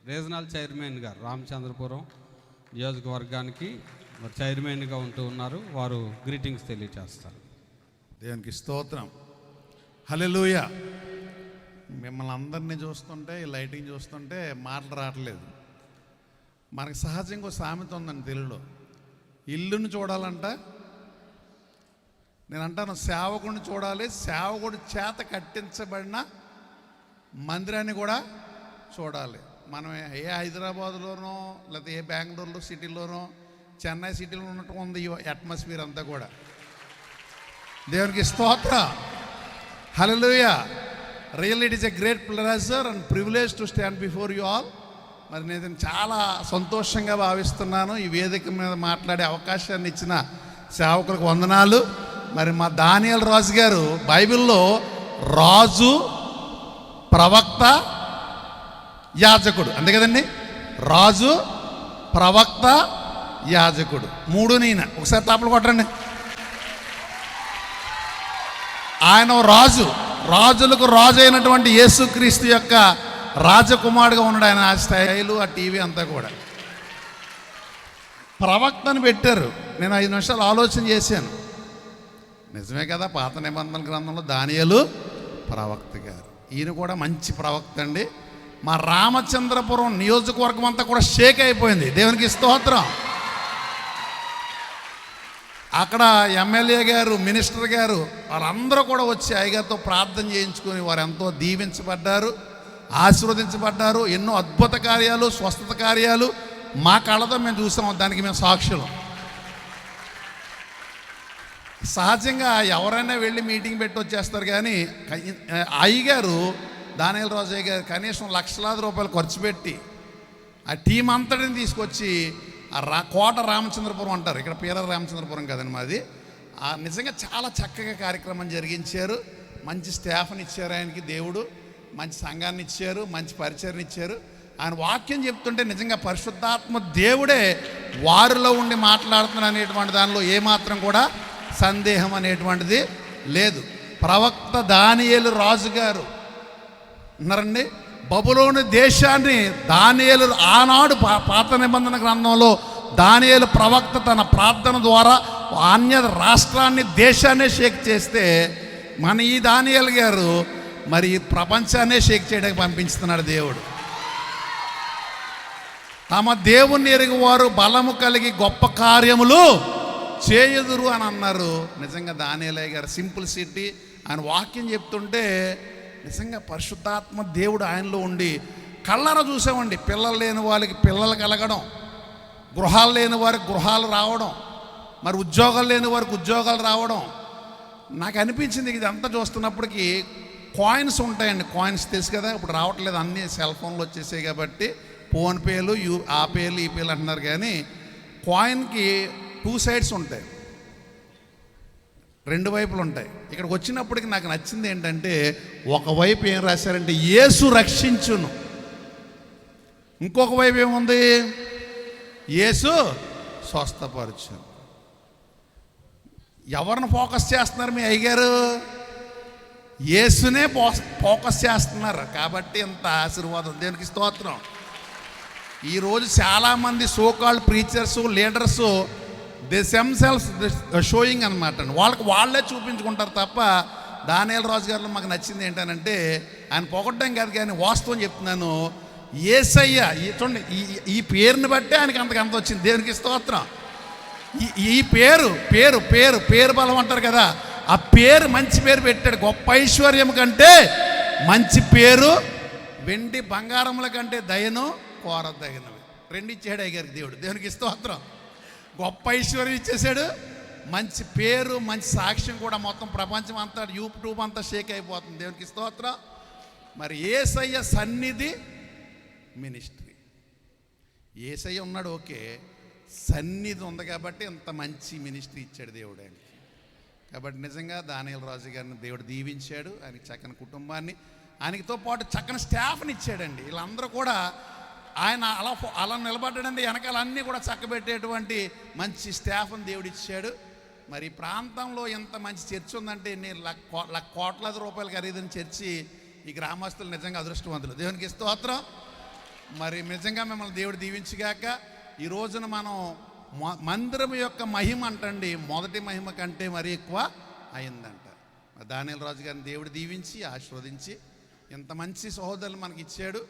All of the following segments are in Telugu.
రీజనల్ చైర్మన్ గారు రామచంద్రపురం నియోజకవర్గానికి చైర్మన్గా ఉంటూ ఉన్నారు. వారు గ్రీటింగ్స్ తెలియజేస్తారు. దేవునికి స్తోత్రం. హల్లెలూయా. మిమ్మల్ని అందరినీ చూస్తుంటే, ఈ లైటింగ్ చూస్తుంటే మాటలు రావట్లేదు. మనకు సహజంగా సామెత ఉందండి తెలుగులో, ఇల్లుని చూడాలంట, నేను అంటాను సేవకుడిని చూడాలి, సేవకుడి చేత కట్టించబడిన మందిరాన్ని కూడా చూడాలి. మనం ఏ హైదరాబాద్లోనో లేకపోతే ఏ బెంగళూరులో సిటీలోనో చెన్నై సిటీలో ఉన్నట్టు ఉంది ఈ అట్మాస్ఫియర్ అంతా కూడా. దేవునికి స్తోత్రం. Hallelujah. Really it is a great pleasure and privilege to stand before you all. మరి నేను చాలా సంతోషంగా భావిస్తున్నాను ఈ వేదిక మీద మాట్లాడే అవకాశాన్ని ఇచ్చిన సేవకులకు వందనాలు. మరి మా దానియేల్ రాజు గారు బైబిల్లో రాజు, ప్రవక్త, యాజకుడు, అంతే కదండి. రాజు, ప్రవక్త, యాజకుడు, మూడు ఈయన. ఒకసారి తాపలు కొట్టండి. ఆయన రాజు, రాజులకు రాజు అయినటువంటి యేసుక్రీస్తు యొక్క రాజకుమారుడుగా ఉన్నాడు. ఆయన ఆ స్టైలు, ఆ టీవీ అంతా కూడా. ప్రవక్తను పెట్టారు. నేను 5 నిమిషాలు ఆలోచన చేశాను. నిజమే కదా, పాత నిబంధనల గ్రంథంలో దానియేలు ప్రవక్త గారు. ఈయన కూడా మంచి ప్రవక్త అండి. మా రామచంద్రపురం నియోజకవర్గం అంతా కూడా షేక్ అయిపోయింది. దేవునికి స్తోత్రం. అక్కడ ఎమ్మెల్యే గారు, మినిస్టర్ గారు వారందరూ కూడా వచ్చి అయ్యగారితో ప్రార్థన చేయించుకొని వారు ఎంతో దీవించబడ్డారు, ఆశీర్వదించబడ్డారు. ఎన్నో అద్భుత కార్యాలు, స్వస్థత కార్యాలు మా కళ్ళతో మేము చూసాము. దానికి మేము సాక్షులం. సహజంగా ఎవరైనా వెళ్ళి మీటింగ్ పెట్టి వచ్చేస్తారు, కానీ అయ్యగారు దానియేల్ రాజు అయ్య గారు కనీసం లక్షలాది రూపాయలు ఖర్చు పెట్టి ఆ టీం అంతటిని తీసుకొచ్చి ఆ కోట రామచంద్రపురం అంటారు, ఇక్కడ పీర రామచంద్రపురం కదండి మాది. నిజంగా చాలా చక్కగా కార్యక్రమం జరిగించారు. మంచి స్టాఫ్ని ఇచ్చారు ఆయనకి దేవుడు, మంచి సంఘాన్ని ఇచ్చారు, మంచి పరిచయం ఇచ్చారు. ఆయన వాక్యం చెప్తుంటే నిజంగా పరిశుద్ధాత్మ దేవుడే వారిలో ఉండి మాట్లాడుతున్నారు అనేటువంటి దానిలో ఏమాత్రం కూడా సందేహం అనేటువంటిది లేదు. ప్రవక్త దానియేలు రాజు గారు ఉన్నారండి. బబులోను దేశాన్ని దానియేలు ఆనాడు పాత నిబంధన గ్రంథంలో దానియేలు ప్రవక్త తన ప్రార్థన ద్వారా అన్య రాష్ట్రాన్ని, దేశాన్నే షేక్ చేస్తే మన ఈ దానియేలు గారు మరి ప్రపంచాన్నే షేక్ చేయడానికి పంపించుతున్నాడు దేవుడు. తమ దేవుణ్ణి ఎరిగి వారు బలము కలిగి గొప్ప కార్యములు చేయుదురు అని అన్నారు. నిజంగా దానియేలు గారు సింప్లిసిటీ, ఆయన వాక్యం చెప్తుంటే నిజంగా పరిశుద్ధాత్మ దేవుడు ఆయనలో ఉండి కళ్ళారా చూసామండి. పిల్లలు లేని వాళ్ళకి పిల్లలు కలగడం, గృహాలు లేని వారికి గృహాలు రావడం, మరి ఉద్యోగాలు లేని వారికి ఉద్యోగాలు రావడం. నాకు అనిపించింది ఇదంతా చూస్తున్నప్పటికీ కాయిన్స్ ఉంటాయండి. కాయిన్స్ తెలుసు కదా, ఇప్పుడు రావట్లేదు, అన్నీ సెల్ ఫోన్లు వచ్చేసాయి కాబట్టి ఫోన్పేలు, ఆ పేలు ఈ పేలు అంటున్నారు. కానీ కాయిన్కి 2 సైడ్స్ ఉంటాయి, 2 వైపులు ఉంటాయి. ఇక్కడికి వచ్చినప్పటికి నాకు నచ్చింది ఏంటంటే, ఒకవైపు ఏం రాశారంటే యేసు రక్షించును, ఇంకొక వైపు ఏముంది యేసు స్వస్థపరచును. ఎవరిని ఫోకస్ చేస్తున్నారు మీ అయ్యగారు? యేసునే ఫోకస్ చేస్తున్నారు. కాబట్టి ఇంత ఆశీర్వాదం. దేవునికి స్తోత్రం. ఈరోజు చాలామంది సోకాల్డ్ ప్రీచర్సు, లీడర్సు దే సెమ్సెల్స్ షోయింగ్ అనమాట. వాళ్ళే చూపించుకుంటారు తప్ప దానియేల్ రాజు గారిలో మాకు నచ్చింది ఏంటనంటే, ఆయన పొగడ్డం కాదు కానీ వాస్తవం చెప్తున్నాను. యేసయ్య చూడండి, ఈ పేరుని బట్టి ఆయనకి అంత వచ్చింది. దేవునికి స్తోత్రం. ఈ పేరు పేరు పేరు పేరు బలం అంటారు కదా, ఆ పేరు మంచి పేరు పెట్టాడు. గొప్ప ఐశ్వర్యం కంటే మంచి పేరు వెండి బంగారముల కంటే దయను కోరదగినవి. 2 ఇచ్చాడు అయ్యగారికి దేవుడు. దేవునికి స్తోత్రం. గొప్ప ఐశ్వర్యం ఇచ్చేసాడు, మంచి పేరు, మంచి సాక్ష్యం కూడా. మొత్తం ప్రపంచం అంతా, యూట్యూబ్ అంతా షేక్ అయిపోతుంది. దేవునికి స్తోత్రం. మరి యేసయ్య సన్నిధి మినిస్ట్రీ, యేసయ్య ఉన్నాడు, ఓకే, సన్నిధి ఉంది కాబట్టి ఇంత మంచి మినిస్ట్రీ ఇచ్చాడు దేవుడు ఆయనకి. కాబట్టి నిజంగా దానియేల్ రాజు గారిని దేవుడు దీవించాడు. ఆయనకి చక్కని కుటుంబాన్ని, ఆయనతో పాటు చక్కని స్టాఫ్ని ఇచ్చాడండి. వీళ్ళందరూ కూడా ఆయన అలా నిలబడ్డాడండి. వెనకాల అన్నీ కూడా చక్కబెట్టేటువంటి మంచి స్టాఫ్ని దేవుడు ఇచ్చాడు. మరి ప్రాంతంలో ఎంత మంచి చర్చి ఉందంటే, కోట్లాది రూపాయలు ఖరీదైన చర్చి. ఈ గ్రామస్తులు నిజంగా అదృష్టవంతులు. దేవునికి స్తోత్రం. మరి నిజంగా మిమ్మల్ని దేవుడు దీవించుగాక. ఈ రోజున మనం మందిరం యొక్క మహిమ అంటండి మొదటి మహిమ కంటే మరీ ఎక్కువ అయిందంట. దానియేలు రాజు గారిని దేవుడు దీవించి ఆశీర్వదించి ఇంత మంచి సహోదరులు మనకి ఇచ్చాడు.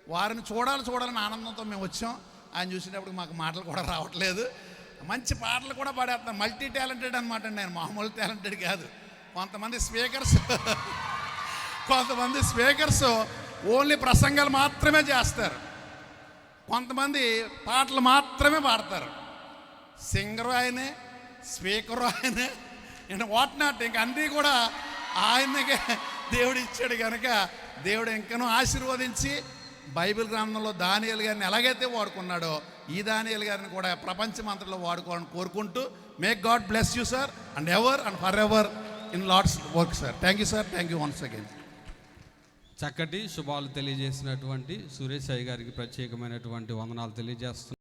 వారిని చూడాలని ఆనందంతో మేము వచ్చాం. ఆయన చూసినప్పుడు మాకు మాటలు కూడా రావట్లేదు. మంచి పాటలు కూడా పాడేస్తాం. మల్టీ టాలెంటెడ్ అనమాట అండి. ఆయన మామూలు టాలెంటెడ్ కాదు. కొంతమంది స్పీకర్స్ ఓన్లీ ప్రసంగాలు మాత్రమే చేస్తారు. కొంతమంది పాటలు మాత్రమే పాడతారు. సింగరు ఆయనే, స్పీకరు ఆయనే, ఇంకా వాట్ నాట్, ఇంక అన్నీ కూడా ఆయనకే దేవుడు ఇచ్చాడు. కనుక దేవుడు ఇంకనూ ఆశీర్వదించి బైబిల్ గ్రంథంలో దానియేలు గారిని ఎలాగైతే వాడుకున్నాడో ఈ దానియేలు గారిని కూడా ప్రపంచమంతలో వాడుకోవాలని కోరుకుంటూ, may God bless you sir and ever and forever in Lord's work sir. Thank you sir. Thank you once again. చక్కటి శుభాలు తెలియజేసినటువంటి సురేష్ అయ్య గారికి ప్రత్యేకమైనటువంటి వందనాలు తెలియజేస్తున్నాను.